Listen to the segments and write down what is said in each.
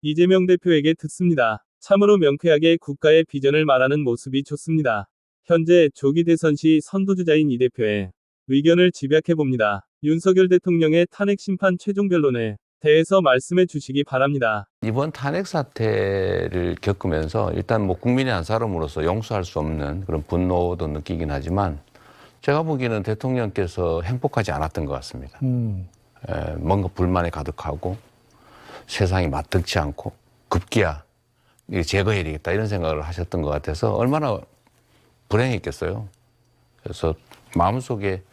이재명 대표에게 듣습니다. 참으로 명쾌하게 국가의 비전을 말하는 모습이 좋습니다. 현재 조기 대선 시 선두주자인 이 대표의 의견을 집약해봅니다. 윤석열 대통령의 탄핵 심판 최종 변론에 대해서 말씀해 주시기 바랍니다. 이번 탄핵 사태를 겪으면서 일단 뭐 국민의 한 사람으로서 용서할 수 없는 그런 분노도 느끼긴 하지만 제가 보기에는 대통령께서 행복하지 않았던 것 같습니다. 뭔가 불만에 가득하고 세상이 마땅치 않고 급기야 제거해야 되겠다 이런 생각을 하셨던 것 같아서 얼마나 불행했겠어요. 그래서 마음속에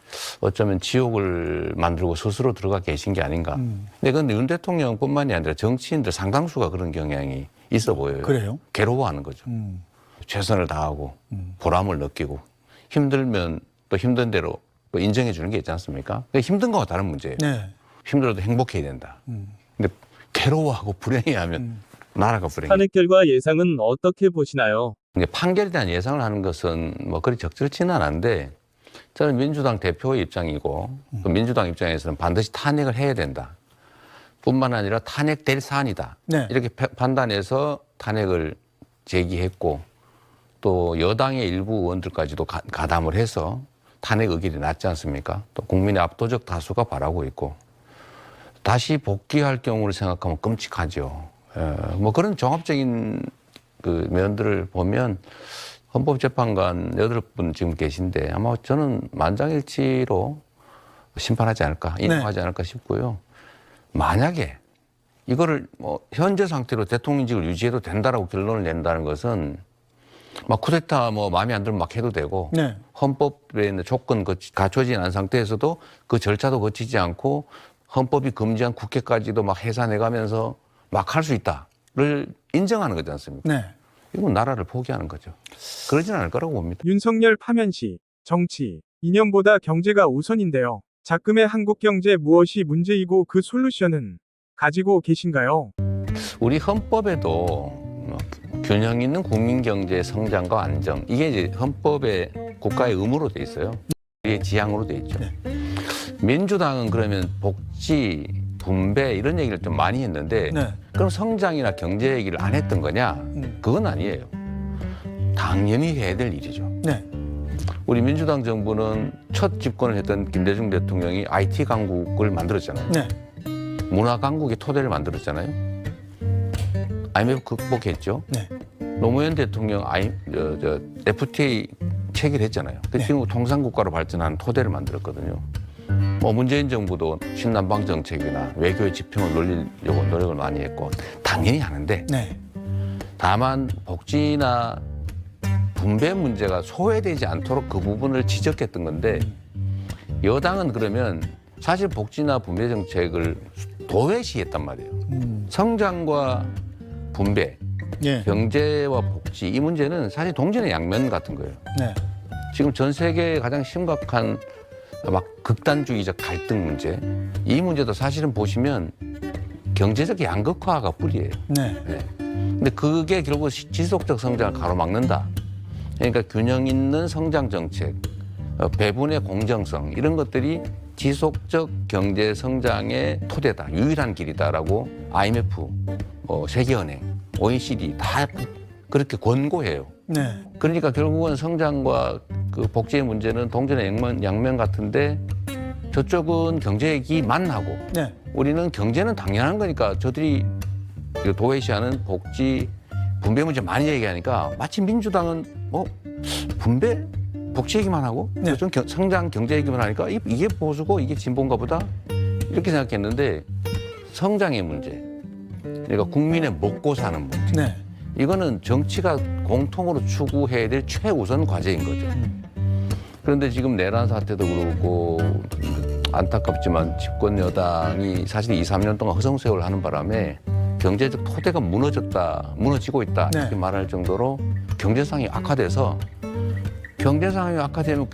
어쩌면 지옥을 만들고 스스로 들어가 계신 게 아닌가. 근데 그건 윤 대통령뿐만이 아니라 정치인들 상당수가 그런 경향이 있어 보여요. 그래요? 괴로워하는 거죠. 최선을 다하고 보람을 느끼고 힘들면 또 힘든 대로 또 인정해 주는 게 있지 않습니까? 그러니까 힘든 거와 다른 문제예요. 네. 힘들어도 행복해야 된다. 근데 괴로워하고 불행해하면 나라가 불행해. 탄핵 결과 예상은 어떻게 보시나요? 이제 판결에 대한 예상을 하는 것은 뭐 그리 적절치는 않은데 저는 민주당 대표의 입장이고 또 민주당 입장에서는 반드시 탄핵을 해야 된다. 뿐만 아니라 탄핵될 사안이다. 네. 이렇게 판단해서 탄핵을 제기했고 또 여당의 일부 의원들까지도 가담을 해서 탄핵 의결이 났지 않습니까? 또 국민의 압도적 다수가 바라고 있고 다시 복귀할 경우를 생각하면 끔찍하죠. 뭐 그런 종합적인 그 면들을 보면 헌법재판관 8분 지금 계신데 아마 저는 만장일치로 심판하지 않을까, 인정하지 않을까 싶고요. 만약에 이거를 뭐 현재 상태로 대통령직을 유지해도 된다라고 결론을 낸다는 것은 막 쿠데타 뭐 마음에 안 들면 막 해도 되고 네. 헌법에 있는 조건 갖춰지지 않은 상태에서도 그 절차도 거치지 않고 헌법이 금지한 국회까지도 막 해산해가면서 막 할 수 있다를 인정하는 거지 않습니까? 네. 이건 나라를 포기하는 거죠. 그러진 않을 거라고 봅니다. 윤석열 파면시 정치, 이념보다 경제가 우선인데요. 작금의 한국 경제 무엇이 문제이고 그 솔루션은 가지고 계신가요? 우리 헌법에도 균형 있는 국민 경제 성장과 안정 이게 이제 헌법에 국가의 의무로 돼 있어요. 이게 지향으로 돼 있죠. 네. 민주당은 그러면 복지, 분배 이런 얘기를 좀 많이 했는데 네. 그럼 성장이나 경제 얘기를 안 했던 거냐? 그건 아니에요. 당연히 해야 될 일이죠. 네. 우리 민주당 정부는 첫 집권을 했던 김대중 대통령이 IT 강국을 만들었잖아요. 네. 문화 강국의 토대를 만들었잖아요. IMF 극복했죠. 네. 노무현 대통령 FTA 체결했잖아요. 네. 지금 통상국가로 발전하는 토대를 만들었거든요. 뭐 문재인 정부도 신남방 정책이나 외교의 지평을 놀리려고 노력을 많이 했고 당연히 하는데 네. 다만 복지나 분배 문제가 소외되지 않도록 그 부분을 지적했던 건데 여당은 그러면 사실 복지나 분배 정책을 도외시했단 말이에요. 성장과 분배, 네. 경제와 복지 이 문제는 사실 동전의 양면 같은 거예요. 네. 지금 전 세계에 가장 심각한 막 극단주의적 갈등 문제 이 문제도 사실은 보시면 경제적 양극화가 뿌리예요. 네. 근데 그게 결국 지속적 성장을 가로막는다. 그러니까 균형 있는 성장 정책, 배분의 공정성 이런 것들이 지속적 경제 성장의 토대다, 유일한 길이다라고 IMF, 세계은행, OECD 다 그렇게 권고해요. 네. 그러니까 결국은 성장과 그 복지의 문제는 동전의 양면 같은데 저쪽은 경제 얘기만 하고 네. 우리는 경제는 당연한 거니까 저들이 도외시하는 복지, 분배 문제 많이 얘기하니까 마치 민주당은 분배, 복지 얘기만 하고 네. 좀 성장, 경제 얘기만 하니까 이게 보수고 이게 진보인가 보다 이렇게 생각했는데 성장의 문제, 그러니까 국민의 먹고 사는 문제 네. 이거는 정치가 공통으로 추구해야 될 최우선 과제인 거죠. 그런데 지금 내란 사태도 그렇고 안타깝지만 집권 여당이 사실 2, 3년 동안 허송세월을 하는 바람에 경제적 토대가 무너지고 있다 네. 이렇게 말할 정도로 경제 상황이 악화돼서 경제 상황이 악화되면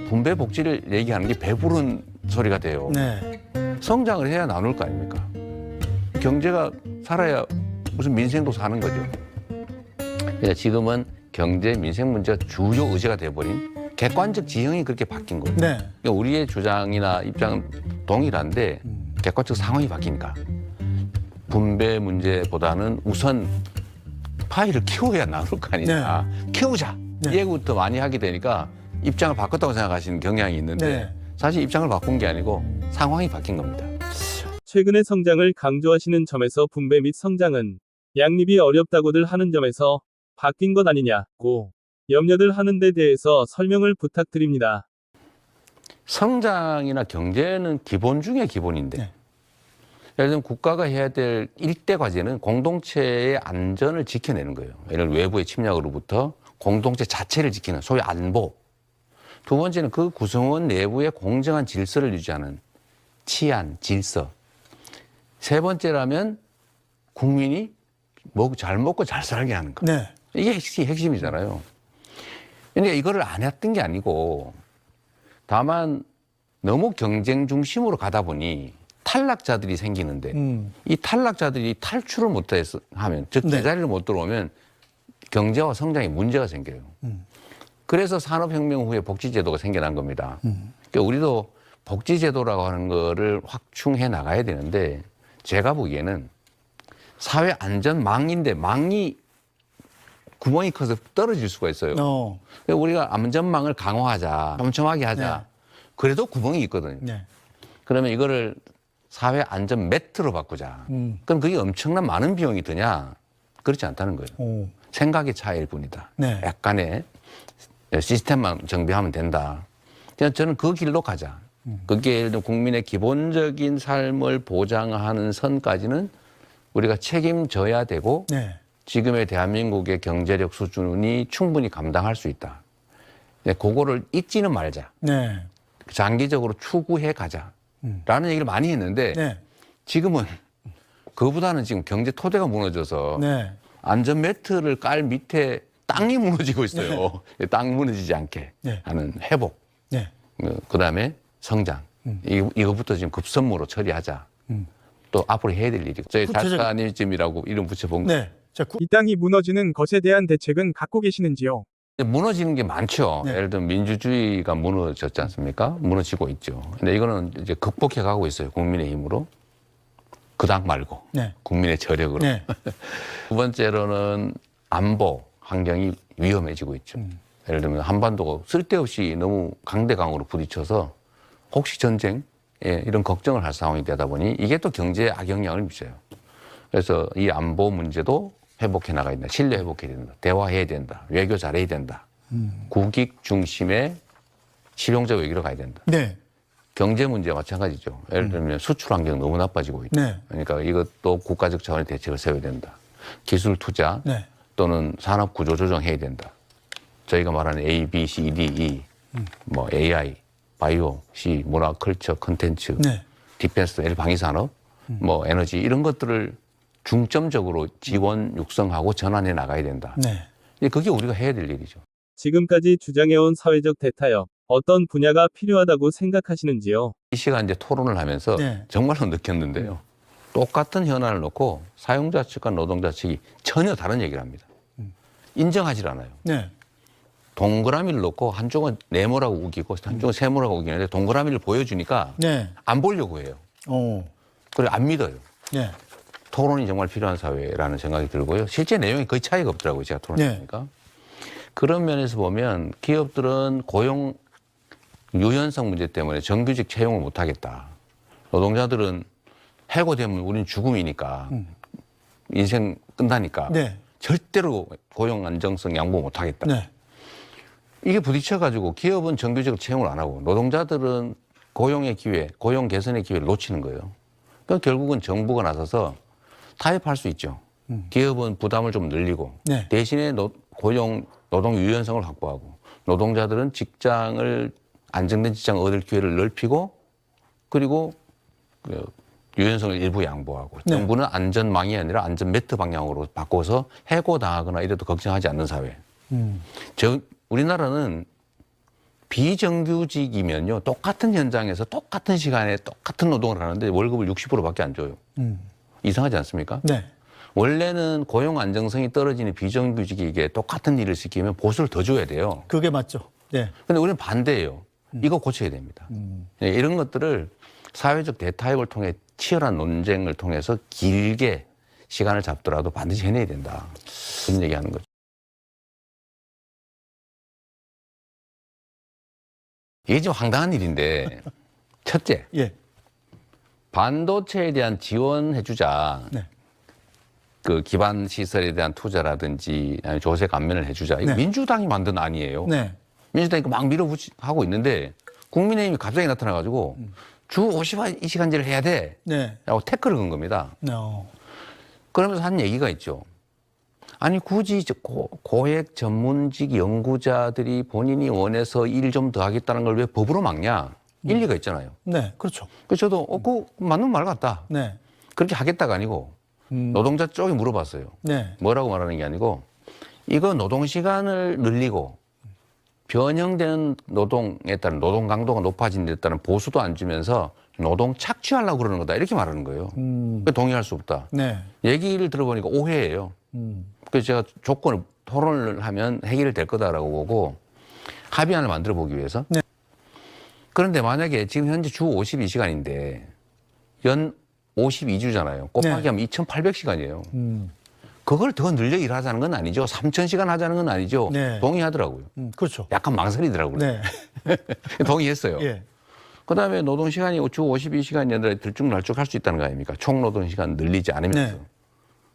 분배 복지를 얘기하는 게 배부른 소리가 돼요. 네. 성장을 해야 나눌 거 아닙니까? 경제가 살아야 무슨 민생도 사는 거죠. 그러니까 지금은 경제, 민생 문제가 주요 의제가 돼버린 객관적 지형이 그렇게 바뀐 거예요. 네. 그러니까 우리의 주장이나 입장은 동일한데 객관적 상황이 바뀌니까 분배 문제보다는 우선 파이를 키워야 나올 거 아니냐. 키우자. 네. 이 얘기부터 많이 하게 되니까 입장을 바꿨다고 생각하시는 경향이 있는데 네. 사실 입장을 바꾼 게 아니고 상황이 바뀐 겁니다. 최근의 성장을 강조하시는 점에서 분배 및 성장은 양립이 어렵다고들 하는 점에서 바뀐 것 아니냐고 염려들 하는 데 대해서 설명을 부탁드립니다. 성장이나 경제는 기본 중에 기본인데 네. 예를 들면 국가가 해야 될 일대 과제는 공동체의 안전을 지켜내는 거예요. 예를 들면 외부의 침략으로부터 공동체 자체를 지키는 소위 안보. 두 번째는 그 구성원 내부의 공정한 질서를 유지하는 치안, 질서. 세 번째라면 국민이 잘 먹고 잘 살게 하는 거. 네. 이게 핵심이잖아요. 그러니까 이거를 안 했던 게 아니고 다만 너무 경쟁 중심으로 가다 보니 탈락자들이 생기는데 이 탈락자들이 탈출을 못해서 하면 즉 네. 제자리를 못 들어오면 경제와 성장에 문제가 생겨요. 그래서 산업혁명 후에 복지제도가 생겨난 겁니다. 그러니까 우리도 복지제도라고 하는 거를 확충해 나가야 되는데 제가 보기에는 사회 안전망인데 망이 구멍이 커서 떨어질 수가 있어요. 그러니까 우리가 안전망을 강화하자, 촘촘하게 하자. 네. 그래도 구멍이 있거든요. 네. 그러면 이거를 사회 안전 매트로 바꾸자. 그럼 그게 엄청난 많은 비용이 드냐? 그렇지 않다는 거예요. 오. 생각의 차이일 뿐이다. 네. 약간의 시스템만 정비하면 된다. 그냥 저는 그 길로 가자. 그게 예를 들면 국민의 기본적인 삶을 보장하는 선까지는 우리가 책임져야 되고 네. 지금의 대한민국의 경제력 수준이 충분히 감당할 수 있다. 그거를 잊지는 말자. 네. 장기적으로 추구해 가자. 라는 얘기를 많이 했는데 네. 지금은 그보다는 지금 경제 토대가 무너져서 네. 안전 매트를 깔 밑에 땅이 무너지고 있어요. 땅 무너지지 않게 네. 하는 회복. 네. 그다음에 성장. 이거부터 지금 급선무로 처리하자. 또 앞으로 해야 될 일이. 저희 구체적- 달사니즘이라고 이름 붙여본 거. 네. 자, 이 땅이 무너지는 것에 대한 대책은 갖고 계시는지요? 무너지는 게 많죠. 네. 예를 들면 민주주의가 무너졌지 않습니까? 무너지고 있죠. 근데 이거는 이제 극복해 가고 있어요. 국민의 힘으로. 그 당 말고. 네. 국민의 저력으로. 네. 두 번째로는 안보 환경이 위험해지고 있죠. 예를 들면 한반도가 쓸데없이 너무 강대강으로 부딪혀서 혹시 전쟁 이런 걱정을 할 상황이 되다 보니 이게 또 경제에 악영향을 미쳐요. 그래서 이 안보 문제도 회복해 나가야 된다. 신뢰 회복해야 된다. 대화해야 된다. 외교 잘해야 된다. 국익 중심의 실용적 외교로 가야 된다. 네. 경제 문제와 마찬가지죠. 예를 들면 수출 환경 너무 나빠지고 있다. 네. 그러니까 이것도 국가적 차원의 대책을 세워야 된다. 기술 투자 네. 또는 산업 구조 조정해야 된다. 저희가 말하는 A, B, C, D, E, 뭐 AI, 바이오, C, 문화, 컬처, 컨텐츠, 네. 디펜스, 방위산업, 뭐 에너지 이런 것들을 중점적으로 지원 육성하고 전환해 나가야 된다. 네. 그게 우리가 해야 될 일이죠. 지금까지 주장해온 사회적 대타협, 어떤 분야가 필요하다고 생각하시는지요? 이 시간 이제 토론을 하면서 네. 정말로 느꼈는데요. 똑같은 현안을 놓고 사용자 측과 노동자 측이 전혀 다른 얘기를 합니다. 인정하지 않아요. 네. 동그라미를 놓고 한쪽은 네모라고 우기고 한쪽은 세모라고 우기는데 동그라미를 보여주니까 네. 안 보려고 해요. 오. 그리고 안 믿어요. 네. 토론이 정말 필요한 사회라는 생각이 들고요. 실제 내용이 거의 차이가 없더라고요. 제가 토론하니까. 그런 면에서 보면 기업들은 고용 유연성 문제 때문에 정규직 채용을 못하겠다. 노동자들은 해고되면 우리는 죽음이니까 인생 끝나니까 네. 절대로 고용 안정성 양보 못하겠다. 네. 이게 부딪혀가지고 기업은 정규직으로 채용을 안 하고 노동자들은 고용의 기회, 고용 개선의 기회를 놓치는 거예요. 그러니까 결국은 정부가 나서서 타협할 수 있죠. 기업은 부담을 좀 늘리고 네. 대신에 노동 유연성을 확보하고 노동자들은 안정된 직장을 얻을 기회를 넓히고 그리고 유연성을 일부 양보하고 네. 정부는 안전망이 아니라 안전 매트 방향으로 바꿔서 해고당하거나 이래도 걱정하지 않는 사회. 우리나라는 비정규직이면요 똑같은 현장에서 똑같은 시간에 똑같은 노동을 하는데 월급을 60%밖에 안 줘요. 이상하지 않습니까? 네. 원래는 고용 안정성이 떨어지는 비정규직에게 똑같은 일을 시키면 보수를 더 줘야 돼요. 그게 맞죠. 네. 근데 우리는 반대예요. 이거 고쳐야 됩니다. 이런 것들을 사회적 대타협을 통해 치열한 논쟁을 통해서 길게 시간을 잡더라도 반드시 해내야 된다. 그런 얘기하는 거죠. 이게 좀 황당한 일인데 첫째, 예. 반도체에 대한 지원해주자. 네. 그 기반 시설에 대한 투자라든지 아니면 조세 감면을 해주자. 이거 네. 민주당이 만든 아니에요. 네. 민주당이 막 밀어붙이고 있는데 국민의힘이 갑자기 나타나가지고 주 52시간제를 해야 돼. 네. 라고 태클을 건 겁니다. 어. 그러면서 한 얘기가 있죠. 아니 굳이 고액 전문직 연구자들이 본인이 원해서 일 좀 더 하겠다는 걸 왜 법으로 막냐. 일리가 있잖아요. 네. 그렇죠. 그래서 저도 그거 맞는 말 같다. 네. 그렇게 하겠다가 아니고 노동자 쪽에 물어봤어요. 네. 뭐라고 말하는 게 아니고 이거 노동시간을 늘리고 변형되는 노동에 따른 노동 강도가 높아진 데 따른 보수도 안 주면서 노동 착취하려고 그러는 거다. 이렇게 말하는 거예요. 동의할 수 없다. 네. 얘기를 들어보니까 오해예요. 그래서 제가 조건을 토론을 하면 해결될 거다라고 보고 합의안을 만들어 보기 위해서. 네. 그런데 만약에 지금 현재 주 52시간인데 연 52주잖아요. 곱하기 네. 하면 2,800시간이에요. 그걸 더 늘려 일하자는 건 아니죠. 3,000시간 하자는 건 아니죠. 네. 동의하더라고요. 그렇죠. 약간 망설이더라고요. 네. 동의했어요. 예. 그다음에 노동시간이 주 52시간이 아니라 들쭉날쭉 할 수 있다는 거 아닙니까? 총 노동시간 늘리지 않으면서. 네.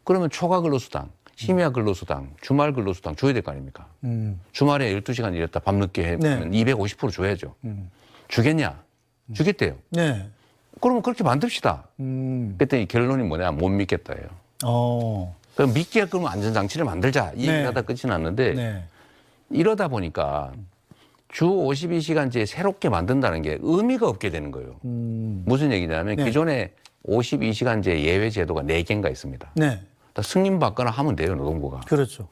그러면 초과 근로수당, 심야 근로수당, 주말 근로수당 줘야 될 거 아닙니까? 주말에 12시간 일했다 밤늦게 하면 250% 줘야죠. 주겠냐? 주겠대요. 네. 그러면 그렇게 만듭시다. 그랬더니 결론이 뭐냐? 못 믿겠다예요. 어. 그럼 믿게 그러면 안전장치를 만들자. 이 네. 얘기를 하다 끝이 났는데 네. 이러다 보니까 주 52시간제 새롭게 만든다는 게 의미가 없게 되는 거예요. 무슨 얘기냐면 네. 기존에 52시간제 예외 제도가 4개인가 있습니다. 네. 승인 받거나 하면 돼요, 노동부가. 그렇죠.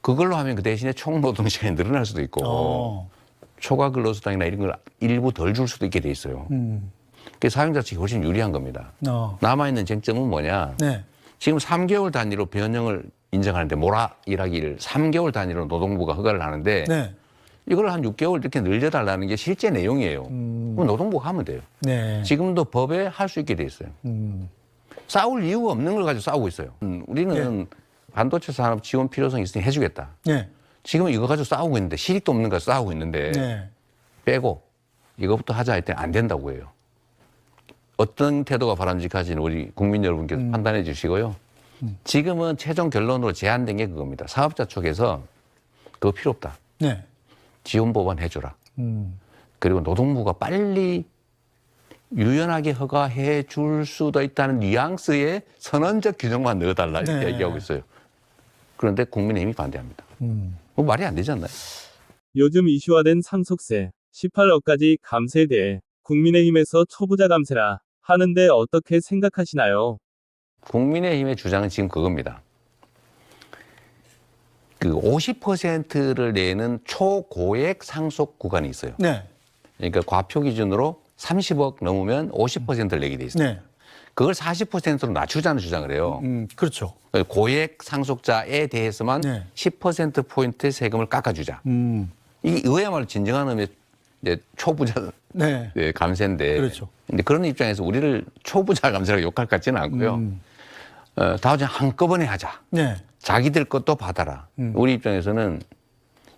그걸로 하면 그 대신에 총 노동시간이 늘어날 수도 있고 어. 초과 근로수당이나 이런 걸 일부 덜 줄 수도 있게 돼 있어요. 그래서 사용자 측이 훨씬 유리한 겁니다. 어. 남아있는 쟁점은 뭐냐. 네. 지금 3개월 단위로 변형을 인정하는데 몰아 일하기를 3개월 단위로 노동부가 허가를 하는데 네. 이걸 한 6개월 이렇게 늘려달라는 게 실제 내용이에요. 그럼 노동부가 하면 돼요. 네. 지금도 법에 할 수 있게 돼 있어요. 싸울 이유가 없는 걸 가지고 싸우고 있어요. 우리는 반도체 산업 지원 필요성이 있으니 해주겠다. 네. 지금 이거 가지고 싸우고 있는데 실익도 없는 거 가지고 싸우고 있는데 네. 빼고 이것부터 하자 할 때 안 된다고 해요. 어떤 태도가 바람직한지는 우리 국민 여러분께서 판단해 주시고요. 지금은 최종 결론으로 제안된 게 그겁니다. 사업자 쪽에서 그거 필요 없다. 네. 지원 법안 해줘라. 그리고 노동부가 빨리 유연하게 허가해 줄 수도 있다는 뉘앙스의 선언적 규정만 넣어달라 이렇게 네. 얘기하고 있어요. 그런데 국민의힘이 반대합니다. 뭐 말이 안 되지 않나요? 요즘 이슈화된 상속세 18억까지 감세에 대해 국민의힘에서 초부자 감세라 하는데 어떻게 생각하시나요? 국민의힘의 주장은 지금 그겁니다. 그 50%를 내는 초고액 상속 구간이 있어요. 네. 그러니까 과표 기준으로 30억 넘으면 50%를 내게 돼 있어요. 네. 그걸 40%로 낮추자는 주장을 해요. 그렇죠. 고액 상속자에 대해서만 네. 10%포인트 세금을 깎아주자. 이게 이거야말로 진정한 의미의 이제 초부자 네. 감세인데. 그렇죠. 근데 그런 입장에서 우리를 초부자 감세라고 욕할 것 같지는 않고요. 다 그냥 한꺼번에 하자. 네. 자기들 것도 받아라. 우리 입장에서는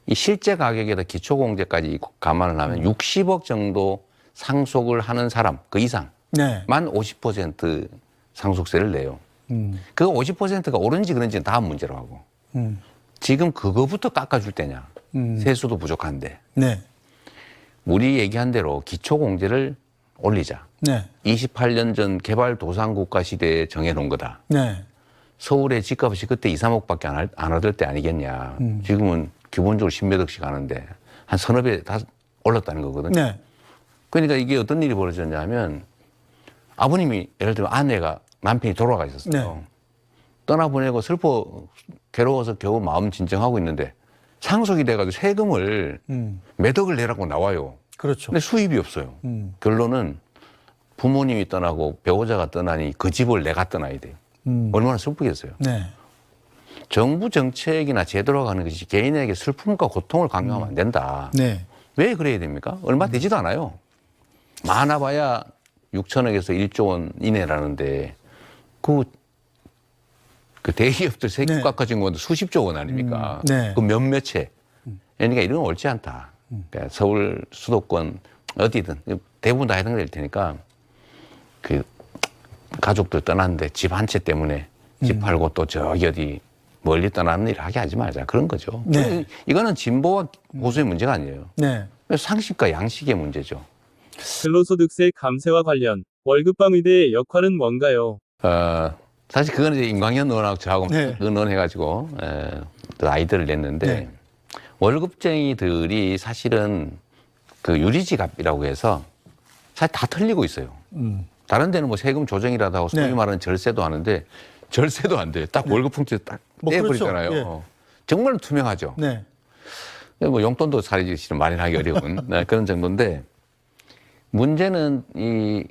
이 실제 가격에다 기초공제까지 감안을 하면 60억 정도 상속을 하는 사람 그 이상만 네. 50% 상속세를 내요. 그 50%가 옳은지 그런지는 다음 문제로 하고 지금 그거부터 깎아줄 때냐. 세수도 부족한데 네. 우리 얘기한 대로 기초공제를 올리자. 네. 28년 전 개발도상국가 시대에 정해놓은 거다. 네. 서울의 집값이 그때 2, 3억밖에 안 얻을 때 아니겠냐. 지금은 기본적으로 10몇 억씩 하는데 한 서너 배 다 올랐다는 거거든요. 네. 그러니까 이게 어떤 일이 벌어졌냐 하면 아버님이 예를 들면 아내가 남편이 돌아가 있었어요. 네. 떠나보내고 슬퍼 괴로워서 겨우 마음 진정하고 있는데 상속이 돼가지고 세금을 몇 억을 내라고 나와요. 그렇죠. 근데 수입이 없어요. 결론은 부모님이 떠나고 배우자가 떠나니 그 집을 내가 떠나야 돼요. 얼마나 슬프겠어요. 네. 정부 정책이나 제도로 가는 것이 개인에게 슬픔과 고통을 강요하면 안 된다. 네. 왜 그래야 됩니까? 얼마 되지도 않아요. 많아봐야 6천억에서 1조 원 이내라는데 그 대기업들 세금 네. 깎아준 건 수십조 원 아닙니까? 네. 그 몇몇 채. 그러니까 이런 건 옳지 않다. 그러니까 서울 수도권 어디든 대부분 다 해당될 테니까 그 가족들 떠났는데 집 한 채 때문에 집 팔고 또 저기 어디 멀리 떠나는 일을 하게 하지 말자. 그런 거죠. 네. 이거는 진보와 보수의 문제가 아니에요. 네. 상식과 양식의 문제죠. 근로소득세 감세와 관련 월급방위대의 역할은 뭔가요? 사실 그거는 이제 임광현 의원하고 저하고 네. 의논해가지고 그 아이디어를 냈는데 네. 월급쟁이들이 사실은 그 유리지갑이라고 해서 사실 다 틀리고 있어요. 다른 데는 뭐 세금 조정이라도 하고 소위 네. 말하는 절세도 하는데 절세도 안 돼요. 딱 월급 풍채 딱 뭐 떼버리잖아요. 그렇죠. 정말 투명하죠. 네. 뭐 용돈도 사실은 마련하기 어려운 네, 그런 정도인데 문제는 이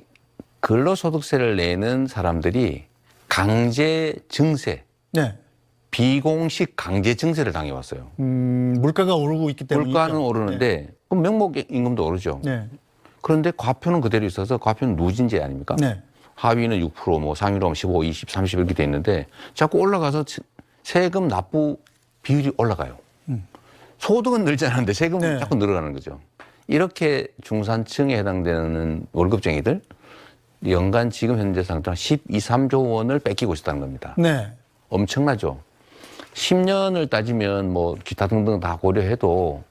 근로소득세를 내는 사람들이 강제 증세, 네. 비공식 강제 증세를 당해왔어요. 물가가 오르고 있기 때문에. 물가는 오르는데 그럼 명목 임금도 오르죠. 네. 그런데 과표는 그대로 있어서 과표는 누진제 아닙니까? 네. 하위는 6%, 뭐 상위로 15, 20, 30 이렇게 돼 있는데 자꾸 올라가서 세금 납부 비율이 올라가요. 소득은 늘지 않는데 세금은 네. 자꾸 늘어가는 거죠. 이렇게 중산층에 해당되는 월급쟁이들 연간 지금 현재 상태로 12, 3조 원을 뺏기고 있다는 겁니다. 네. 엄청나죠. 10년을 따지면 뭐 기타 등등 다 고려해도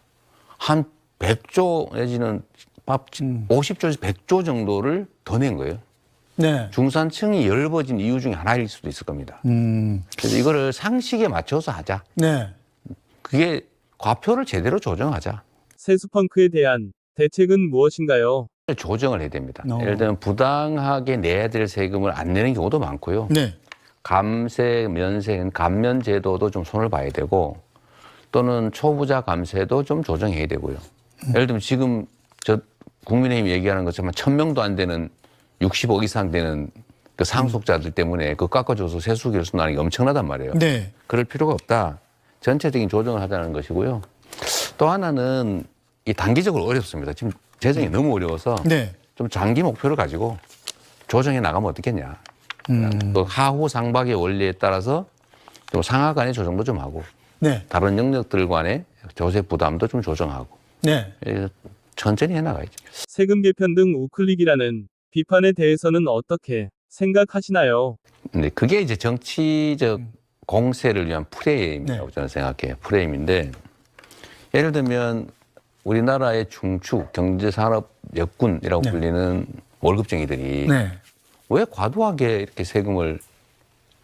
한 100조 내지는 50조에서 100조 정도를 더 낸 거예요. 네. 중산층이 열버진 이유 중에 하나일 수도 있을 겁니다. 그래서 이거를 상식에 맞춰서 하자. 네. 그게 과표를 제대로 조정하자. 세수펑크에 대한 대책은 무엇인가요? 조정을 해야 됩니다. 어. 예를 들면 부당하게 내야 될 세금을 안 내는 경우도 많고요. 네. 감세, 면세, 감면 제도도 좀 손을 봐야 되고 또는 초부자 감세도 좀 조정해야 되고요. 예를 들면 지금 저 국민의힘이 얘기하는 것처럼 1,000명도 안 되는 60억 이상 되는 그 상속자들 때문에 그 깎아줘서 세수 결손하는 게 엄청나단 말이에요. 네. 그럴 필요가 없다. 전체적인 조정을 하자는 것이고요. 또 하나는 이 단기적으로 어렵습니다. 지금 재정이 너무 어려워서 네. 좀 장기 목표를 가지고 조정해 나가면 어떻겠냐. 또 하후 상박의 원리에 따라서 좀 상하 간의 조정도 좀 하고 네. 다른 영역들 간의 조세 부담도 좀 조정하고 네. 천천히 해나가야죠. 세금 개편 등 우클릭이라는 비판에 대해서는 어떻게 생각하시나요? 근데 그게 이제 정치적 공세를 위한 프레임이라고 네. 저는 생각해요. 프레임인데 예를 들면 우리나라의 중추 경제산업 역군이라고 네. 불리는 월급쟁이들이 네. 왜 과도하게 이렇게 세금을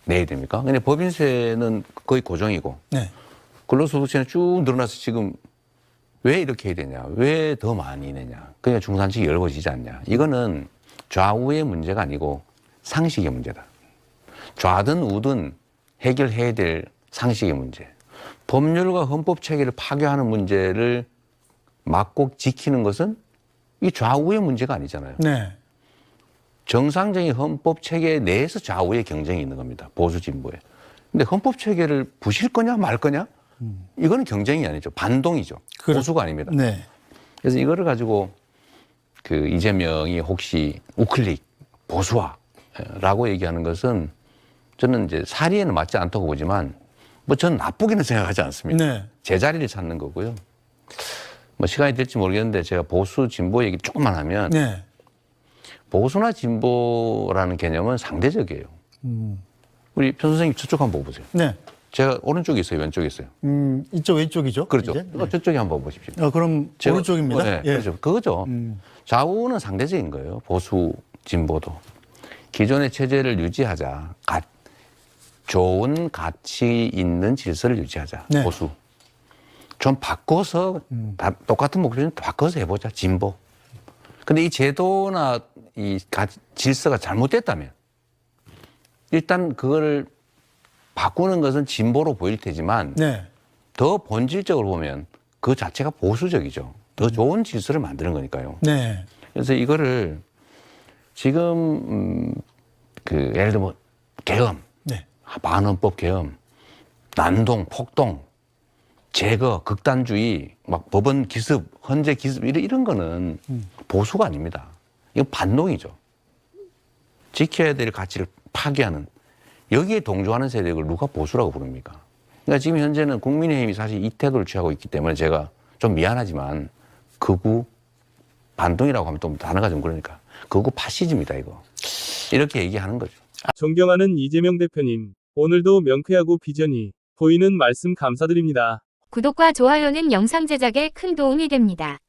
내야 됩니까? 근데 법인세는 거의 고정이고 네. 근로소득세는 쭉 늘어나서 지금 왜 이렇게 해야 되냐? 왜 더 많이 내냐? 그러니까 중산층이 열버지지 않냐? 이거는 좌우의 문제가 아니고 상식의 문제다. 좌든 우든 해결해야 될 상식의 문제. 법률과 헌법 체계를 파괴하는 문제를 막고 지키는 것은 이 좌우의 문제가 아니잖아요. 네. 정상적인 헌법 체계 내에서 좌우의 경쟁이 있는 겁니다. 보수 진보에. 근데 헌법 체계를 부실 거냐 말 거냐? 이거는 경쟁이 아니죠. 반동이죠. 보수가 아닙니다. 네. 그래서 이거를 가지고 그 이재명이 혹시 우클릭 보수화라고 얘기하는 것은 저는 이제 사리에는 맞지 않다고 보지만 뭐 저는 나쁘게는 생각하지 않습니다. 네. 제자리를 찾는 거고요. 뭐 시간이 될지 모르겠는데 제가 보수 진보 얘기 조금만 하면 네. 보수나 진보라는 개념은 상대적이에요. 우리 편 선생님 저쪽 한번 보세요. 네. 제가 오른쪽에 있어요, 왼쪽에 있어요. 이쪽 왼쪽이죠. 그렇죠. 이제? 네. 저쪽에 한번 보십시오. 그럼 제가- 오른쪽입니다. 네, 예. 그렇죠. 그거죠. 좌우는 상대적인 거예요. 보수, 진보도. 기존의 체제를 유지하자. 좋은 가치 있는 질서를 유지하자. 네. 보수. 좀 바꿔서 다 똑같은 목표는 바꿔서 해보자. 진보. 근데 이 제도나 이 질서가 잘못됐다면 일단 그거를 바꾸는 것은 진보로 보일 테지만 네. 더 본질적으로 보면 그 자체가 보수적이죠. 더 좋은 질서를 만드는 거니까요. 네. 그래서 이거를 지금 그 예를 들면 계엄, 네. 반헌법 계엄, 난동, 폭동, 제거, 극단주의, 막 법원 기습, 헌재 기습 이런 거는 보수가 아닙니다. 이건 반동이죠. 지켜야 될 가치를 파괴하는 여기에 동조하는 세력을 누가 보수라고 부릅니까? 그러니까 지금 현재는 국민의힘이 사실 이 태도를 취하고 있기 때문에 제가 좀 미안하지만 극우 반동이라고 하면 또 단어가 좀 그러니까 극우 파시즘이다 이거. 이렇게 얘기하는 거죠. 존경하는 이재명 대표님, 오늘도 명쾌하고 비전이 보이는 말씀 감사드립니다. 구독과 좋아요는 영상 제작에 큰 도움이 됩니다.